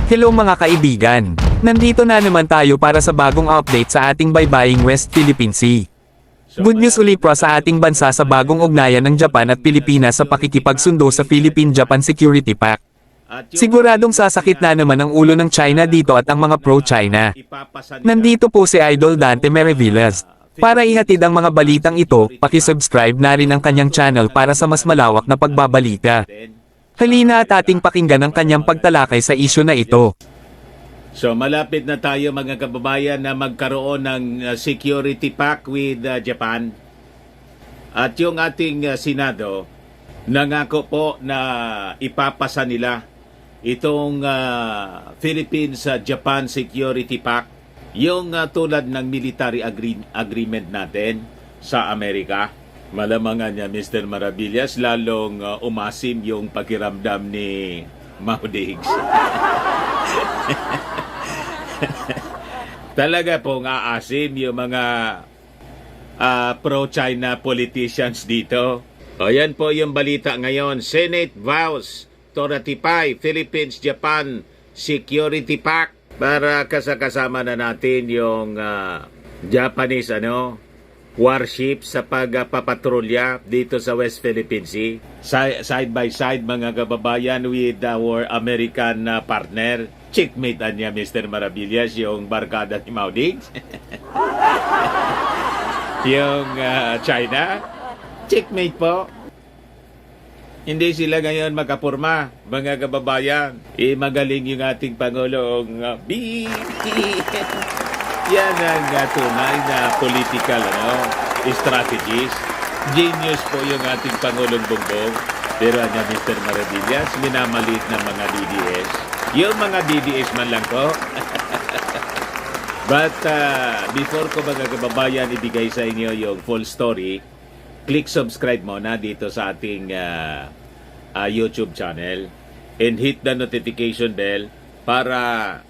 Hello mga kaibigan! Nandito na naman tayo para sa bagong update sa ating baybaying West Philippine Sea. Good news uli po sa ating bansa sa bagong ugnayan ng Japan at Pilipinas sa pakikipagsundo sa Philippine-Japan Security Pact. Siguradong sasakit na naman ang ulo ng China dito at ang mga pro-China. Nandito po si Idol Dante Meravillas. Para ihatid ang mga balitang ito, pakisubscribe na rin ang kanyang channel para sa mas malawak na pagbabalita. Halina at ating pakinggan ang kanyang pagtalakay sa isyu na ito. So malapit na tayo mga kababayan na magkaroon ng security pact with Japan. At yung ating Senado, nangako po na ipapasa nila itong Philippines-Japan Security Pact. Yung tulad ng military agreement natin sa Amerika. Malamangan niya Mr. Maravillas, lalong umasim yung pakiramdam ni Maudigs. Talaga pong aasim yung mga pro-China politicians dito. O yan po yung balita ngayon. Senate vows to ratify Philippines-Japan Security Pact para kasama na natin yung Japanese warship sa pagpapatrolya dito sa West Philippine Sea. Side by side mga kababayan with our American partner. Checkmate niya Mr. Maravillas yung barkada ni Maudigs. Yung China. Checkmate po. Hindi sila ngayon makapurma, mga kababayan. Magaling yung ating Pangulong yan ang tunay na political strategies. Genius po yung ating Pangulong Bongbong. Pero Mr. Maravillas, minamalit ng mga DDS. Yung mga DDS man lang ko. But before ko mga kababayan ibigay sa inyo yung full story, click subscribe muna dito sa ating YouTube channel and hit the notification bell para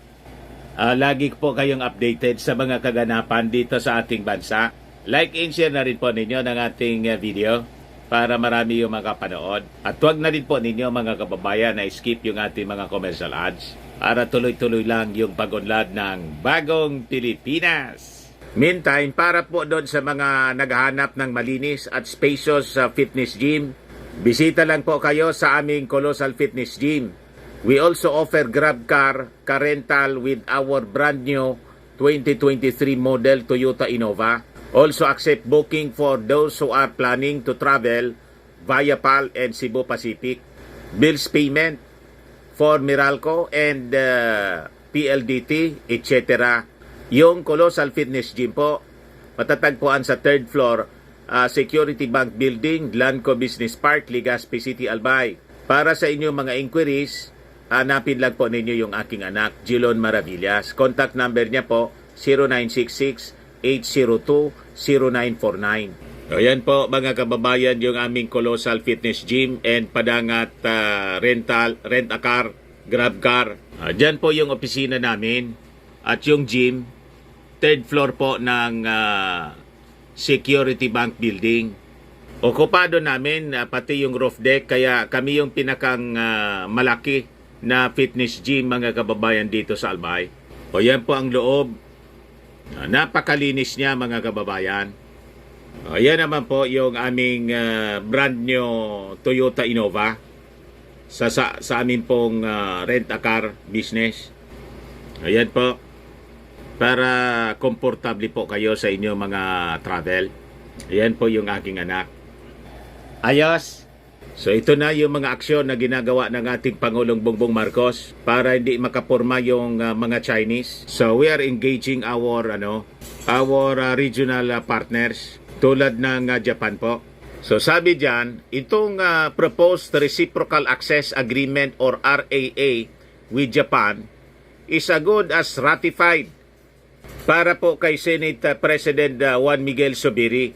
lagi po kayong updated sa mga kaganapan dito sa ating bansa. Like and share na rin po ninyo ng ating video para marami yung makapanood. At huwag na rin po ninyo mga kababayan na skip yung ating mga commercial ads para tuloy-tuloy lang yung pag-unlad ng bagong Pilipinas. Meantime, para po doon sa mga naghahanap ng malinis at spacious fitness gym, bisita lang po kayo sa aming Colossal Fitness Gym. We also offer Grab car rental with our brand new 2023 model Toyota Innova. Also accept booking for those who are planning to travel via PAL and Cebu Pacific. Bills payment for Meralco and PLDT, etc. Yung Colossal Fitness Gym po, matatagpuan sa 3rd floor, Security Bank Building, Lanco Business Park, Legazpi City, Albay. Para sa inyong mga inquiries, hanapin lang po ninyo yung aking anak, Jilon Maravillas. Contact number niya po, 0966-802-0949. Ayan po mga kababayan yung aming Colossal Fitness Gym and Padangat rent a car, Grab car. Diyan po yung opisina namin at yung gym, 3rd floor po ng Security Bank Building. Okupado namin pati yung roof deck kaya kami yung pinakang malaki na fitness gym mga kababayan dito sa Albay. O yan po ang loob. Napakalinis niya mga kababayan. O yan naman po yung aming brand new Toyota Innova sa amin pong rent-a-car business. O yan po. Para komportable po kayo sa inyong mga travel. Ayan po yung aking anak. Ayos! So ito na yung mga aksyon na ginagawa ng ating Pangulong Bongbong Marcos para hindi makapurma yung mga Chinese. So we are engaging our regional partners tulad ng Japan po. So sabi diyan, itong proposed reciprocal access agreement or RAA with Japan is as good as ratified para po kay Senate President Juan Miguel Zubiri,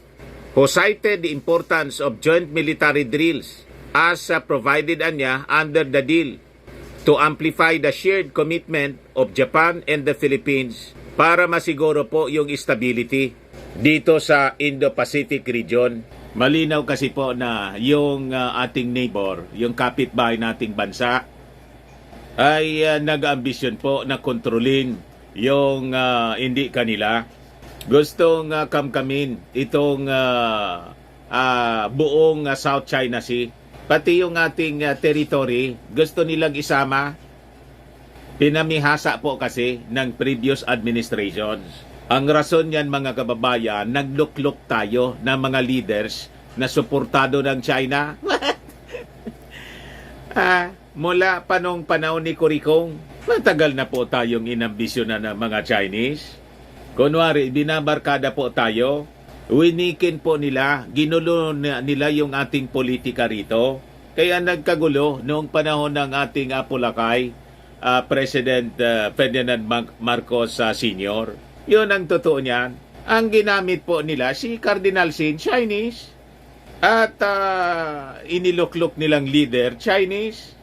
who cited the importance of joint military drills as provided under the deal to amplify the shared commitment of Japan and the Philippines para masiguro po yung stability dito sa Indo-Pacific region. Malinaw kasi po na yung ating neighbor, yung kapitbahay nating bansa, ay nag-ambisyon po na kontrolin yung hindi kanila. Gustong kamkamin itong buong South China Sea. Pati yung ating territory, gusto nilang isama. Pinamihasa po kasi ng previous administration. Ang rason yan mga kababayan, nagluklok tayo ng mga leaders na suportado ng China. Mula pa nung panahon ni Kurikong, matagal na po tayong inambisyonan ng mga Chinese. Kunwari, binabarkada po tayo, winikin po nila, ginulo nila yung ating politika rito. Kaya nagkagulo noong panahon ng ating Apulakay, President Ferdinand Marcos Sr. Yun ang totoo niyan. Ang ginamit po nila si Cardinal Sin, Chinese. At iniluklok nilang leader, Chinese.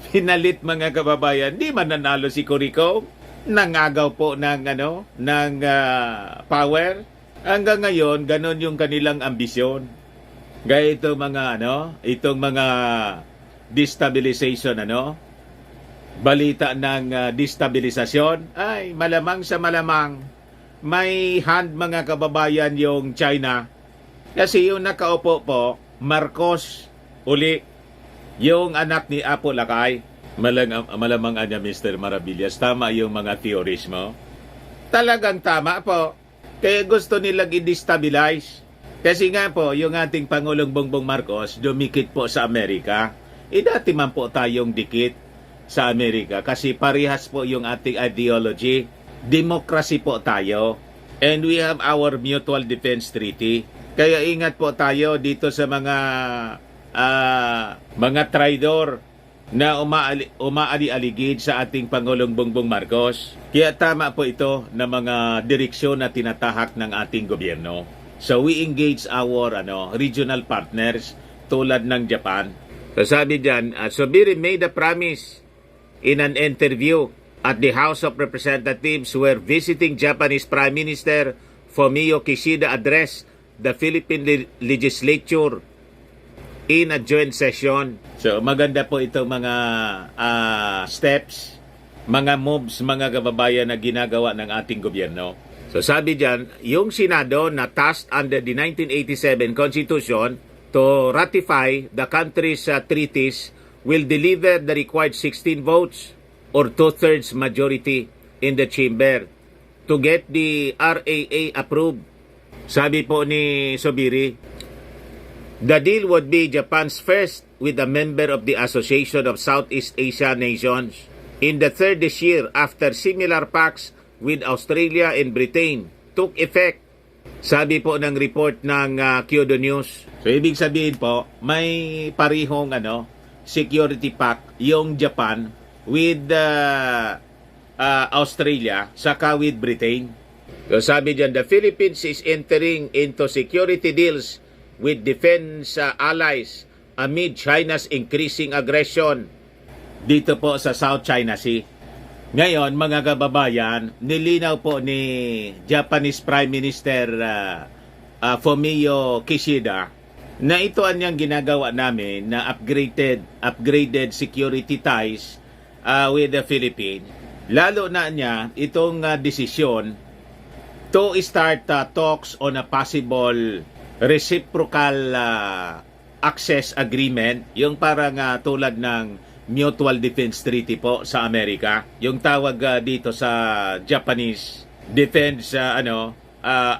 Pinalit mga kababayan, di man nanalo si Corico. Nangagaw po ng power. Hanggang ngayon, ganon yung kanilang ambisyon. Gaya itong mga destabilization, balita ng destabilisasyon, ay malamang sa malamang may hand mga kababayan yung China. Kasi yung nakaupo po, Marcos uli, yung anak ni Apo Lakay. Malamang anya Mr. Maravillas, tama yung mga theories mo. Talagang tama po. Kaya gusto nilang i-destabilize. Kasi nga po, yung ating Pangulong Bongbong Marcos, dumikit po sa Amerika. Dati man po tayong dikit sa Amerika kasi parehas po yung ating ideology. Democracy po tayo. And we have our mutual defense treaty. Kaya ingat po tayo dito sa mga traidor na umaali-aligid sa ating Pangulong Bongbong Marcos. Kaya tama po ito na mga direksyon na tinatahak ng ating gobyerno. So we engage our regional partners tulad ng Japan. So sabi diyan, Subiri made a promise in an interview at the House of Representatives where visiting Japanese Prime Minister Fumio Kishida addressed the Philippine legislature in a joint session. So maganda po itong mga steps, mga moves, mga kababayan na ginagawa ng ating gobyerno. So sabi diyan, yung Senado na tasked under the 1987 Constitution to ratify the country's treaties will deliver the required 16 votes or 2/3 majority in the chamber to get the RAA approved. Sabi po ni Subiri, the deal would be Japan's first with a member of the Association of Southeast Asia Nations in the third this year after similar pacts with Australia and Britain took effect. Sabi po ng report ng Kyodo News. So ibig sabihin po, may parihong security pact yung Japan with Australia saka with Britain. So sabi diyan, the Philippines is entering into security deals with defense allies amid China's increasing aggression dito po sa South China Sea. Ngayon, mga kababayan, nilinaw po ni Japanese Prime Minister Fumio Kishida na ito ang niyang ginagawa namin na upgraded security ties with the Philippines. Lalo na niya itong desisyon to start talks on a possible reciprocal access agreement, yung parang tulad ng Mutual Defense Treaty po sa Amerika, yung tawag dito sa Japanese Defense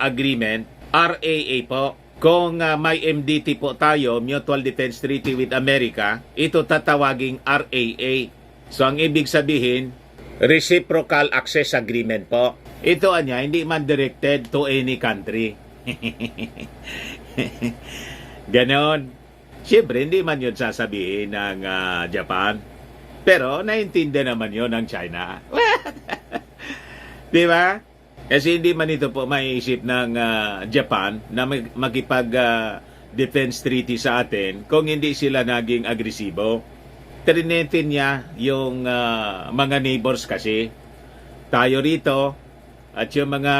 Agreement, RAA po. Kung may MDT po tayo, Mutual Defense Treaty with America, ito tatawaging RAA. So ang ibig sabihin, Reciprocal Access Agreement po. Ito hindi man directed to any country. Ganon. Siyempre, hindi man yun sasabihin ng Japan. Pero, naintindihan naman yun ng China. Di ba? Kasi hindi man ito po maiisip ng Japan na makipag-defense treaty sa atin kung hindi sila naging agresibo. Trinetin niya yung mga neighbors kasi. Tayo rito at yung mga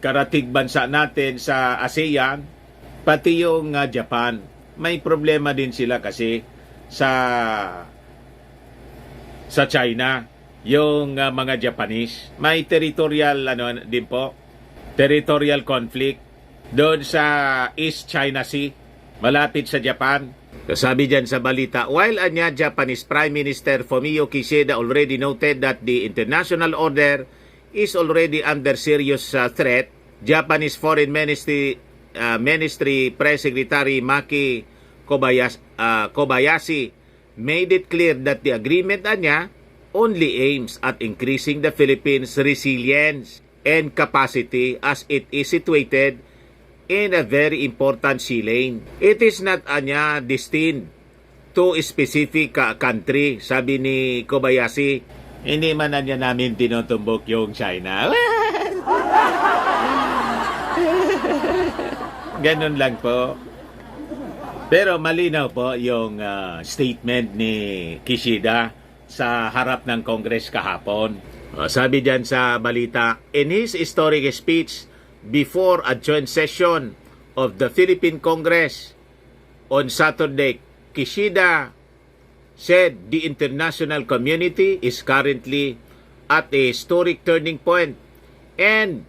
karatig bansa natin sa ASEAN, pati yung Japan. may problema din sila kasi sa China, yung mga Japanese. May territorial din po, territorial conflict doon sa East China Sea, malapit sa Japan. Sabi dyan sa balita, while anya Japanese Prime Minister Fumio Kishida already noted that the international order is already under serious threat, Japanese Foreign Ministry Press Secretary Maki Kobayashi made it clear that the agreement anya only aims at increasing the Philippines' resilience and capacity as it is situated in a very important sea lane. It is not anya destined to a specific country, sabi ni Kobayashi. Hindi man anya namin tinutumbok yung China. Ganun lang po. Pero malinaw po yung statement ni Kishida sa harap ng Congress kahapon. Sabi diyan sa balita, in his historic speech before a joint session of the Philippine Congress on Saturday, Kishida said the international community is currently at a historic turning point and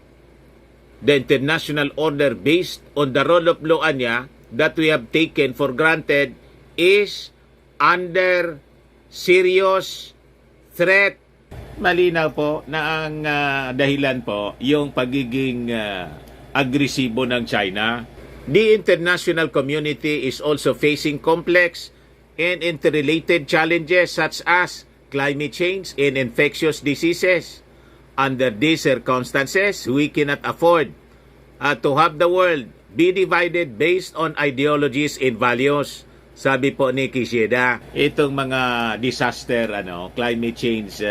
the international order based on the rule of law anya that we have taken for granted is under serious threat. Malinaw po na ang dahilan po yung pagiging agresibo ng China. The international community is also facing complex and interrelated challenges such as climate change and infectious diseases. Under these circumstances, we cannot afford to have the world be divided based on ideologies and values. Sabi po ni Kishida, itong mga disaster, climate change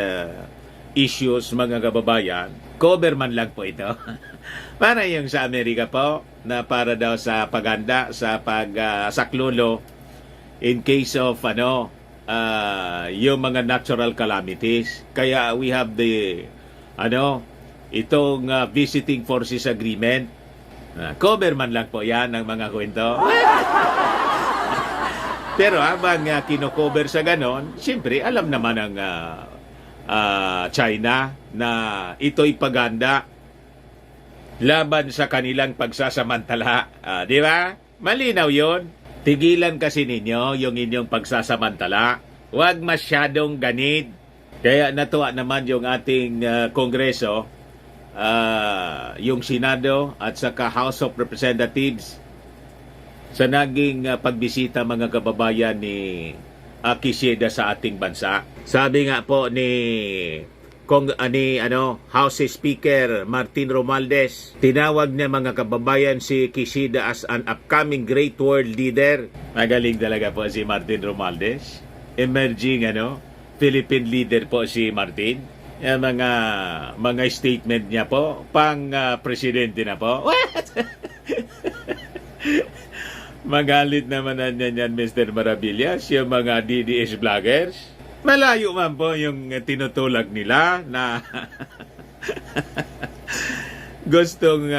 issues, mga kababayan, cover man lang po ito. Para yung sa Amerika po, na para daw sa paganda, sa saklolo, in case of yung mga natural calamities. Kaya we have the itong visiting forces agreement. Cover man lang po yan ang mga kwento. Pero habang kino-cover sa ganon, siyempre alam naman ng China na ito'y paganda laban sa kanilang pagsasamantala. Di ba? Malinaw yon. Tigilan kasi ninyo yung inyong pagsasamantala. Huwag masyadong ganid. Kaya natuwa naman yung ating Kongreso, yung Senado at saka House of Representatives sa naging pagbisita, mga kababayan, ni Kishida sa ating bansa. Sabi nga po ni House Speaker Martin Romualdez, tinawag niya, mga kababayan, si Kishida as an upcoming great world leader. Magaling talaga po si Martin Romualdez. Emerging Philippine leader po si Martin. Yung mga statement niya po, pang presidente na po. Magalit naman na yan, Mr. Maravillas, yung mga DDS vloggers. Malayo man po yung tinutulak nila na gustong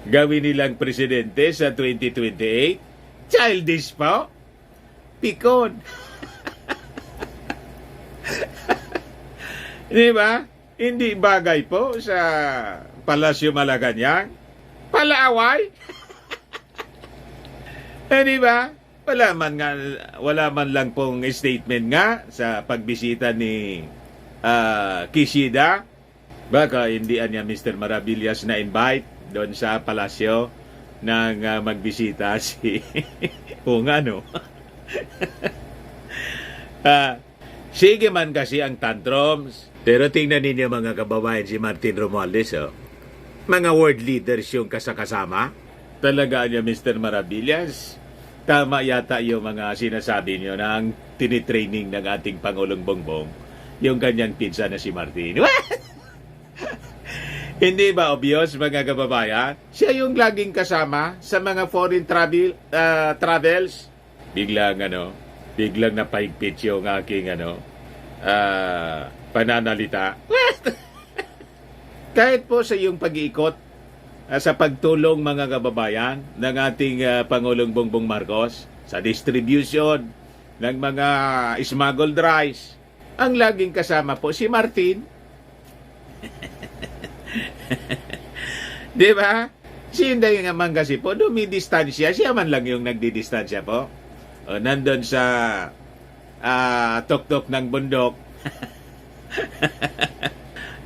gawin nilang presidente sa 2028. Childish po. Pikon. Di ba? Hindi bagay po sa Palasyo Malacanang. Palaaway. Di ba? Wala man lang pong statement nga sa pagbisita ni Kishida. Baka hindi niya Mr. Maravillas na invite doon sa palasyo nang magbisita si Pungano. Sige man kasi ang tantrums. Pero tingnan ninyo, mga kababayan, si Martin Romualdez, mga world leaders yung kasama. Talaga niya, Mr. Maravillas. Tama yata yung mga sinasabi niyo ng tinitraining ng ating Pangulong Bongbong, yung kanyang pinsa na si Martin. Hindi ba obvious, mga kababayan? Siya yung laging kasama sa mga foreign travels. Biglang napahigpit yung aking pananalita. Kahit po sa iyong pag-iikot sa pagtulong mga kababayan ng ating Pangulong Bongbong Marcos sa distribution ng mga smuggled rice. Ang laging kasama po si Martin. Di ba? Si Inday nga man kasi po, dumidistansya. Siya man lang yung nagdidistansya po. O, nandun sa tuktok ng bundok.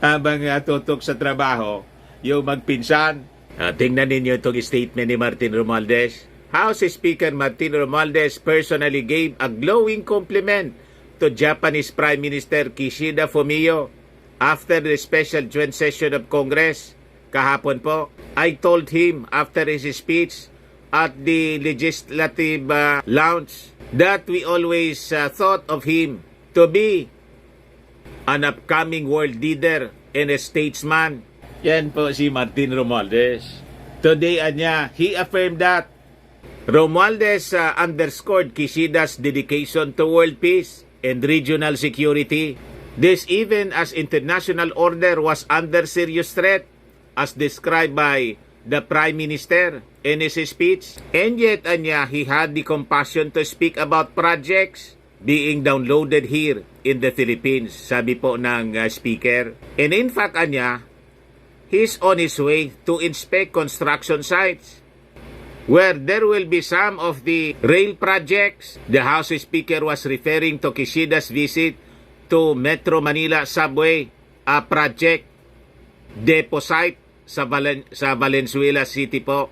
Habang tutok sa trabaho, yung magpinsan. Tingnan ninyo itong statement ni Martin Romualdez. House Speaker Martin Romualdez personally gave a glowing compliment to Japanese Prime Minister Kishida Fumio after the special joint session of Congress. Kahapon po, I told him after his speech at the legislative lounge that we always thought of him to be an upcoming world leader and a statesman. Yan po si Martin Romualdez. Today, he affirmed that Romualdez underscored Kishida's dedication to world peace and regional security. This even as international order was under serious threat, as described by the Prime Minister in his speech. And yet, he had the compassion to speak about projects being downloaded here in the Philippines, sabi po ng speaker. And in fact, he's on his way to inspect construction sites where there will be some of the rail projects. The House Speaker was referring to Kishida's visit to Metro Manila Subway project depot site sa Valenzuela City po.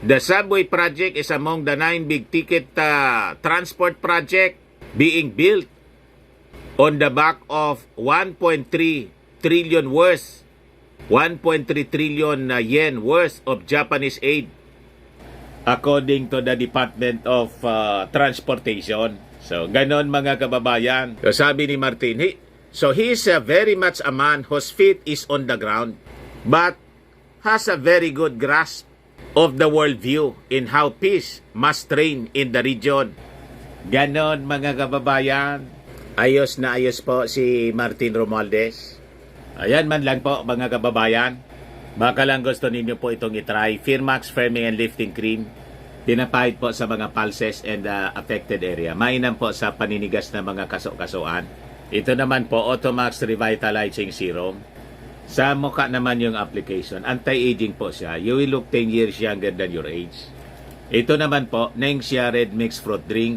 The subway project is among the 9 big-ticket transport project being built on the back of 1.3 trillion worth, 1.3 trillion yen worth of Japanese aid, according to the Department of Transportation. So, ganon mga kababayan. So, sabi ni Martin, he's very much a man whose feet is on the ground, but has a very good grasp of the worldview in how peace must reign in the region. Ganon mga kababayan. Ayos na ayos po si Martin Romualdez. Ayan man lang po mga kababayan. Baka lang gusto ninyo po itong itry. Firmax Firming and Lifting Cream. Pinapahid po sa mga pulses and affected area. Mainam po sa paninigas na mga kaso-kasuan. Ito naman po Automax Revitalizing Serum. Sa mukha naman yung application. Anti-aging po siya. You will look 10 years younger than your age. Ito naman po, Nengxia Red Mix Fruit Drink.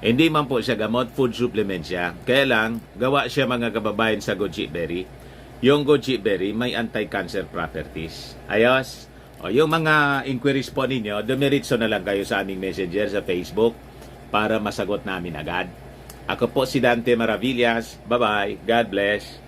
Hindi man po siya gamot, food supplement siya. Kaya lang, gawa siya mga kababayan sa goji berry. Yung goji berry may anti-cancer properties. Ayos. O yung mga inquiries po ninyo, dumiritso na lang kayo sa aming messenger sa Facebook para masagot namin agad. Ako po si Dante Maravillas. Bye-bye. God bless.